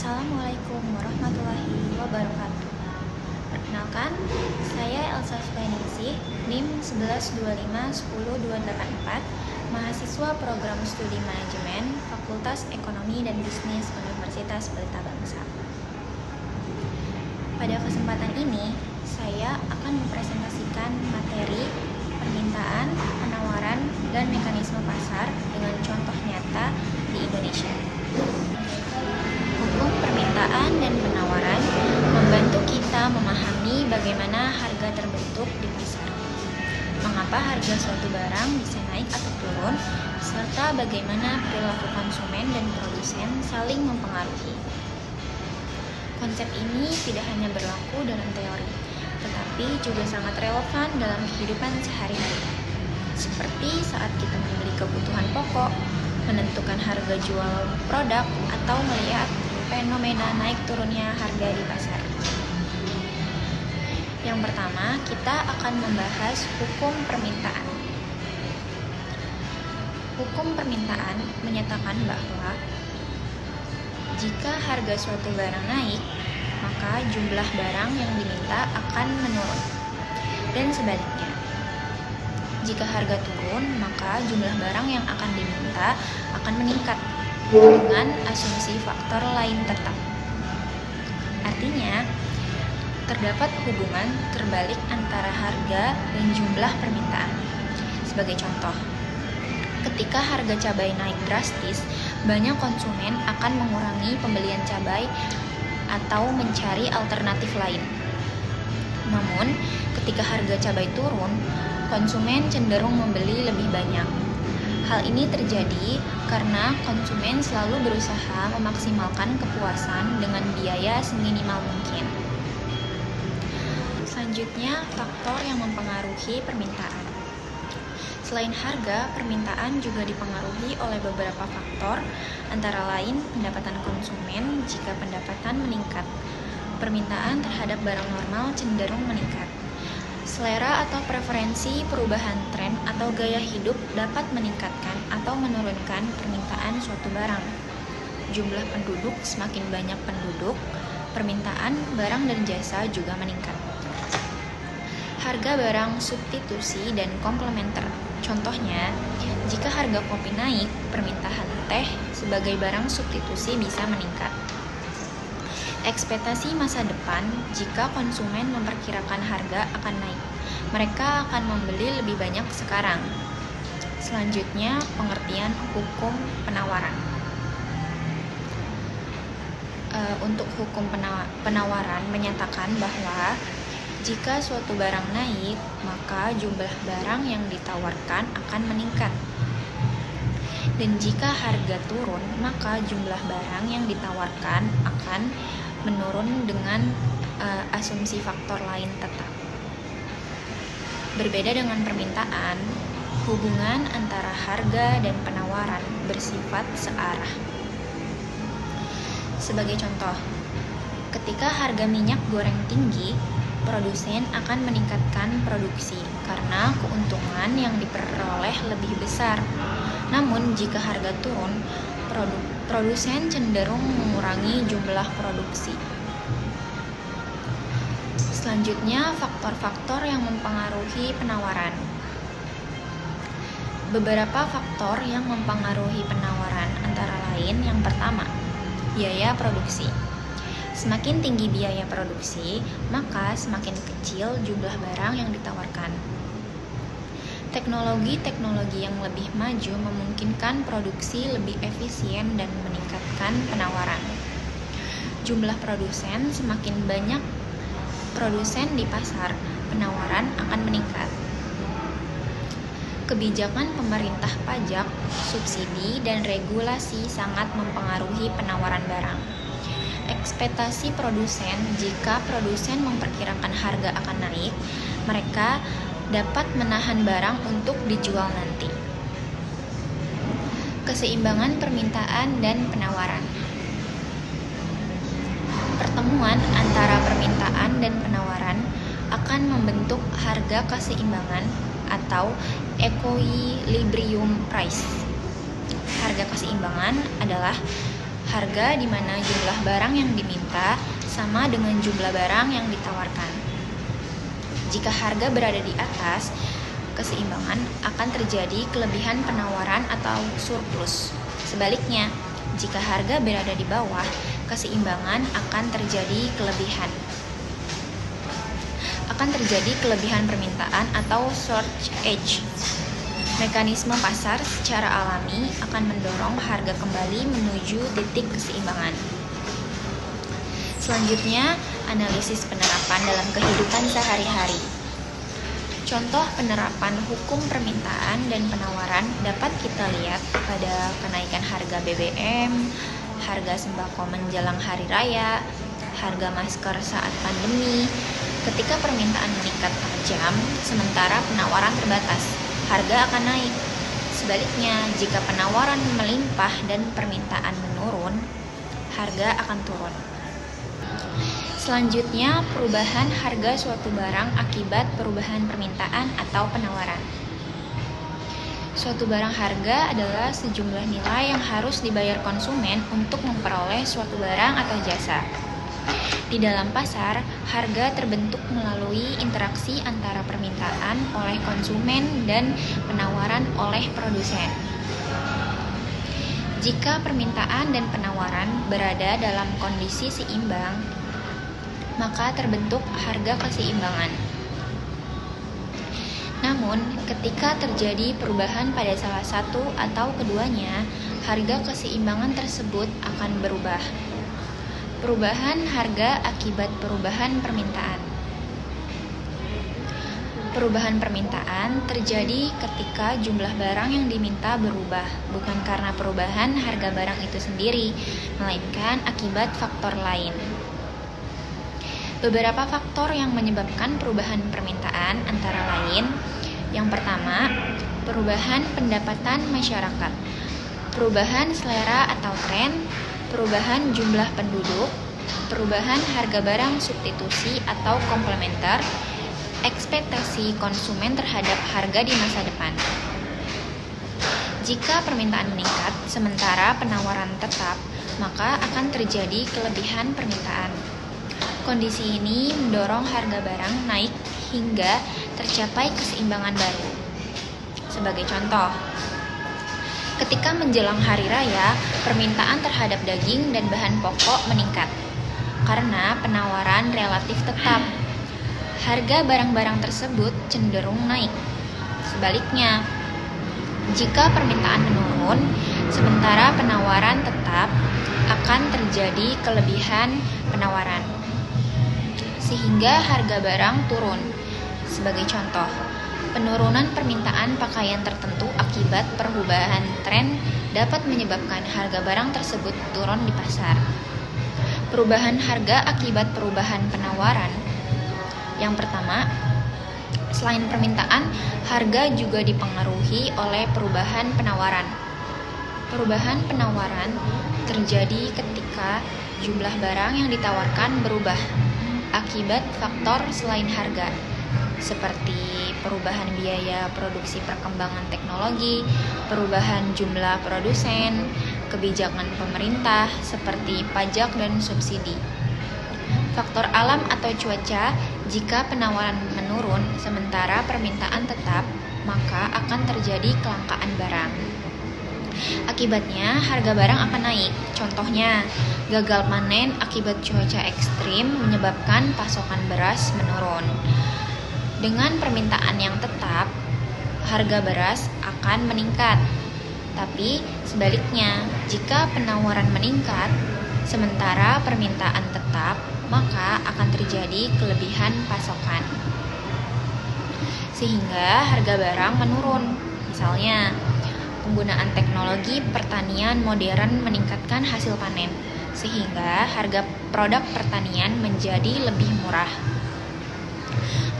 Assalamualaikum warahmatullahi wabarakatuh. Perkenalkan, saya Elsa Supaningsih, NIM 1125-10284, mahasiswa program studi manajemen Fakultas Ekonomi dan Bisnis Universitas Pelita Bangsa. Pada kesempatan ini, saya akan mempresentasikan materi permintaan, penawaran, dan mekanisme pasar dengan contoh nyata di Indonesia. Hukum permintaan dan penawaran membantu kita memahami bagaimana harga terbentuk di pasar, mengapa harga suatu barang bisa naik atau turun, serta bagaimana perilaku konsumen dan produsen saling mempengaruhi. Konsep ini tidak hanya berlaku dalam teori, tetapi juga sangat relevan dalam kehidupan sehari-hari, seperti saat kita membeli kebutuhan pokok, menentukan harga jual produk, atau melihat fenomena naik turunnya harga di pasar. Yang pertama, kita akan membahas hukum permintaan. Hukum permintaan menyatakan bahwa jika harga suatu barang naik, maka jumlah barang yang diminta akan menurun. Dan sebaliknya, jika harga turun, maka jumlah barang yang akan diminta akan meningkat dengan asumsi faktor lain tetap. Artinya, terdapat hubungan terbalik antara harga dan jumlah permintaan. Sebagai contoh, ketika harga cabai naik drastis, banyak konsumen akan mengurangi pembelian cabai atau mencari alternatif lain. Namun, ketika harga cabai turun, konsumen cenderung membeli lebih banyak. Hal ini terjadi karena konsumen selalu berusaha memaksimalkan kepuasan dengan biaya seminimal mungkin. Selanjutnya, faktor yang mempengaruhi permintaan. Selain harga, permintaan juga dipengaruhi oleh beberapa faktor, antara lain pendapatan konsumen. Jika pendapatan meningkat, permintaan terhadap barang normal cenderung meningkat. Selera atau preferensi, perubahan tren atau gaya hidup dapat meningkatkan atau menurunkan permintaan suatu barang. Jumlah penduduk, semakin banyak penduduk, permintaan barang dan jasa juga meningkat. Harga barang substitusi dan komplementer. Contohnya, jika harga kopi naik, permintaan teh sebagai barang substitusi bisa meningkat. Ekspektasi masa depan. Jika konsumen memperkirakan harga akan naik, mereka akan membeli lebih banyak sekarang. Selanjutnya, pengertian hukum penawaran. Untuk hukum penawaran menyatakan bahwa jika suatu barang naik, maka jumlah barang yang ditawarkan akan meningkat. Dan jika harga turun, maka jumlah barang yang ditawarkan akan menurun dengan asumsi faktor lain tetap. Berbeda dengan permintaan, hubungan antara harga dan penawaran bersifat searah. Sebagai contoh, ketika harga minyak goreng tinggi, produsen akan meningkatkan produksi karena keuntungan yang diperoleh lebih besar. Namun, jika harga turun, produsen cenderung mengurangi jumlah produksi. Selanjutnya, faktor-faktor yang mempengaruhi penawaran. Beberapa faktor yang mempengaruhi penawaran antara lain yang pertama, biaya produksi. Semakin tinggi biaya produksi, maka semakin kecil jumlah barang yang ditawarkan. Teknologi-teknologi yang lebih maju memungkinkan produksi lebih efisien dan meningkatkan penawaran. Jumlah produsen, semakin banyak produsen di pasar, penawaran akan meningkat. Kebijakan pemerintah pajak, subsidi, dan regulasi sangat mempengaruhi penawaran barang. Ekspektasi produsen. Jika produsen memperkirakan harga akan naik, mereka dapat menahan barang untuk dijual nanti. Keseimbangan permintaan dan penawaran. Pertemuan antara permintaan dan penawaran akan membentuk harga keseimbangan atau equilibrium price. Harga keseimbangan adalah harga di mana jumlah barang yang diminta sama dengan jumlah barang yang ditawarkan. Jika harga berada di atas keseimbangan, akan terjadi kelebihan penawaran atau surplus. Sebaliknya, jika harga berada di bawah keseimbangan, akan terjadi kelebihan permintaan atau shortage. Mekanisme pasar secara alami akan mendorong harga kembali menuju titik keseimbangan. Selanjutnya, analisis penerapan dalam kehidupan sehari-hari. Contoh penerapan hukum permintaan dan penawaran dapat kita lihat pada kenaikan harga BBM, harga sembako menjelang hari raya, harga masker saat pandemi. Ketika permintaan meningkat tajam, sementara penawaran terbatas, harga akan naik. Sebaliknya, jika penawaran melimpah dan permintaan menurun, harga akan turun. Selanjutnya, perubahan harga suatu barang akibat perubahan permintaan atau penawaran. Suatu barang harga adalah sejumlah nilai yang harus dibayar konsumen untuk memperoleh suatu barang atau jasa. Di dalam pasar, harga terbentuk melalui interaksi antara permintaan oleh konsumen dan penawaran oleh produsen. Jika permintaan dan penawaran berada dalam kondisi seimbang, maka terbentuk harga keseimbangan. Namun, ketika terjadi perubahan pada salah satu atau keduanya, harga keseimbangan tersebut akan berubah. Perubahan harga akibat perubahan permintaan. Perubahan permintaan terjadi ketika jumlah barang yang diminta berubah, bukan karena perubahan harga barang itu sendiri, melainkan akibat faktor lain. Beberapa faktor yang menyebabkan perubahan permintaan antara lain: yang pertama, perubahan pendapatan masyarakat, perubahan selera atau tren, perubahan jumlah penduduk, perubahan harga barang substitusi atau komplementer, ekspektasi konsumen terhadap harga di masa depan. Jika permintaan meningkat sementara penawaran tetap, maka akan terjadi kelebihan permintaan. Kondisi ini mendorong harga barang naik hingga tercapai keseimbangan baru. Sebagai contoh, ketika menjelang hari raya, permintaan terhadap daging dan bahan pokok meningkat karena penawaran relatif tetap. Harga barang-barang tersebut cenderung naik. Sebaliknya, jika permintaan menurun sementara penawaran tetap, akan terjadi kelebihan penawaran sehingga harga barang turun. Sebagai contoh, penurunan permintaan pakaian tertentu akibat perubahan tren dapat menyebabkan harga barang tersebut turun di pasar. Perubahan harga akibat perubahan penawaran. Yang pertama, selain permintaan, harga juga dipengaruhi oleh perubahan penawaran. Perubahan penawaran terjadi ketika jumlah barang yang ditawarkan berubah akibat faktor selain harga, seperti perubahan biaya produksi perkembangan teknologi, perubahan jumlah produsen, kebijakan pemerintah seperti pajak dan subsidi. Faktor alam atau cuaca. Jika penawaran menurun sementara permintaan tetap, maka akan terjadi kelangkaan barang. Akibatnya, harga barang akan naik. Contohnya, gagal panen akibat cuaca ekstrim menyebabkan pasokan beras menurun. Dengan permintaan yang tetap, harga beras akan meningkat. Tapi sebaliknya, jika penawaran meningkat sementara permintaan tetap, maka akan terjadi kelebihan pasokan sehingga harga barang menurun. Misalnya, penggunaan teknologi pertanian modern meningkatkan hasil panen, sehingga harga produk pertanian menjadi lebih murah.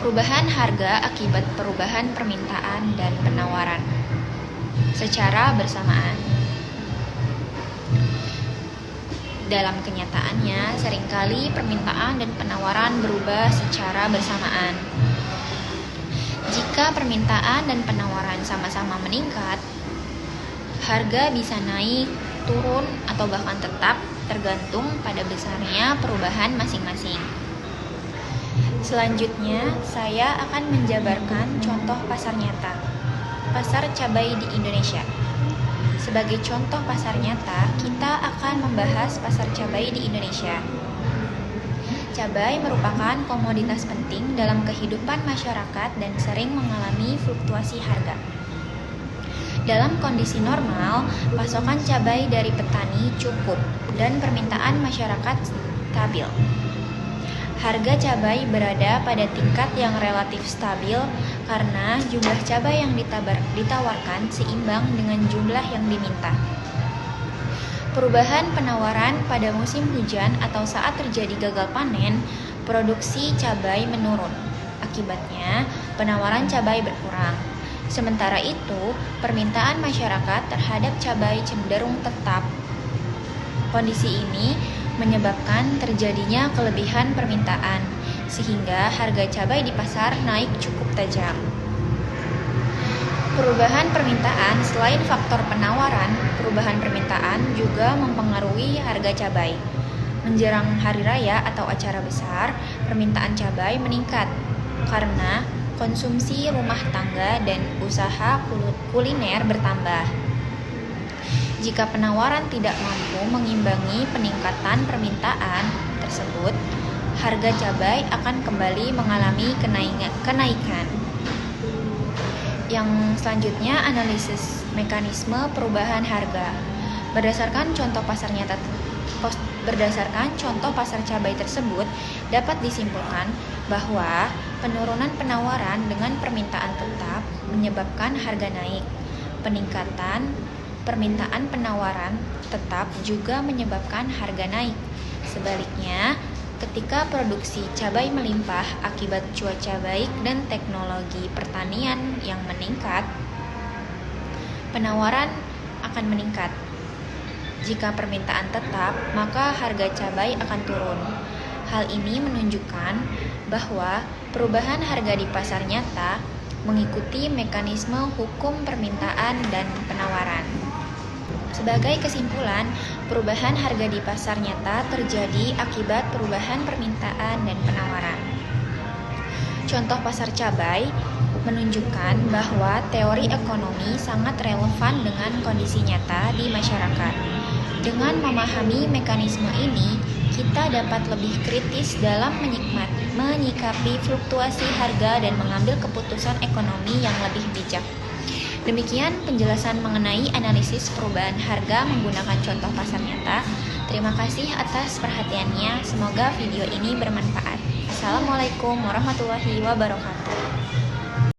Perubahan harga akibat perubahan permintaan dan penawaran secara bersamaan. Dalam kenyataannya, seringkali permintaan dan penawaran berubah secara bersamaan. Jika permintaan dan penawaran sama-sama meningkat, harga bisa naik turun, atau bahkan tetap, tergantung pada besarnya perubahan masing-masing. Selanjutnya, saya akan menjabarkan contoh pasar nyata. Pasar cabai di Indonesia. Sebagai contoh pasar nyata, kita akan membahas pasar cabai di Indonesia. Cabai merupakan komoditas penting dalam kehidupan masyarakat dan sering mengalami fluktuasi harga. Dalam kondisi normal, pasokan cabai dari petani cukup dan permintaan masyarakat stabil. Harga cabai berada pada tingkat yang relatif stabil karena jumlah cabai yang ditawarkan seimbang dengan jumlah yang diminta. Perubahan penawaran pada musim hujan atau saat terjadi gagal panen, produksi cabai menurun. Akibatnya, penawaran cabai berkurang. Sementara itu, permintaan masyarakat terhadap cabai cenderung tetap. Kondisi ini menyebabkan terjadinya kelebihan permintaan, sehingga harga cabai di pasar naik cukup tajam. Perubahan permintaan selain faktor penawaran, perubahan permintaan juga mempengaruhi harga cabai. Menjelang hari raya atau acara besar, permintaan cabai meningkat karena konsumsi rumah tangga dan usaha kuliner bertambah. Jika penawaran tidak mampu mengimbangi peningkatan permintaan tersebut, harga cabai akan kembali mengalami kenaikan. Yang selanjutnya, analisis mekanisme perubahan harga. Berdasarkan contoh pasar cabai tersebut, dapat disimpulkan bahwa penurunan penawaran dengan permintaan tetap menyebabkan harga naik. Peningkatan permintaan penawaran tetap juga menyebabkan harga naik. Sebaliknya, ketika produksi cabai melimpah akibat cuaca baik dan teknologi pertanian yang meningkat, penawaran akan meningkat. Jika permintaan tetap, maka harga cabai akan turun. Hal ini menunjukkan bahwa perubahan harga di pasar nyata mengikuti mekanisme hukum permintaan dan penawaran. Sebagai kesimpulan, perubahan harga di pasar nyata terjadi akibat perubahan permintaan dan penawaran. Contoh pasar cabai menunjukkan bahwa teori ekonomi sangat relevan dengan kondisi nyata di masyarakat. Dengan memahami mekanisme ini, kita dapat lebih kritis dalam menyikapi fluktuasi harga dan mengambil keputusan ekonomi yang lebih bijak. Demikian penjelasan mengenai analisis perubahan harga menggunakan contoh pasar nyata. Terima kasih atas perhatiannya. Semoga video ini bermanfaat. Assalamualaikum warahmatullahi wabarakatuh.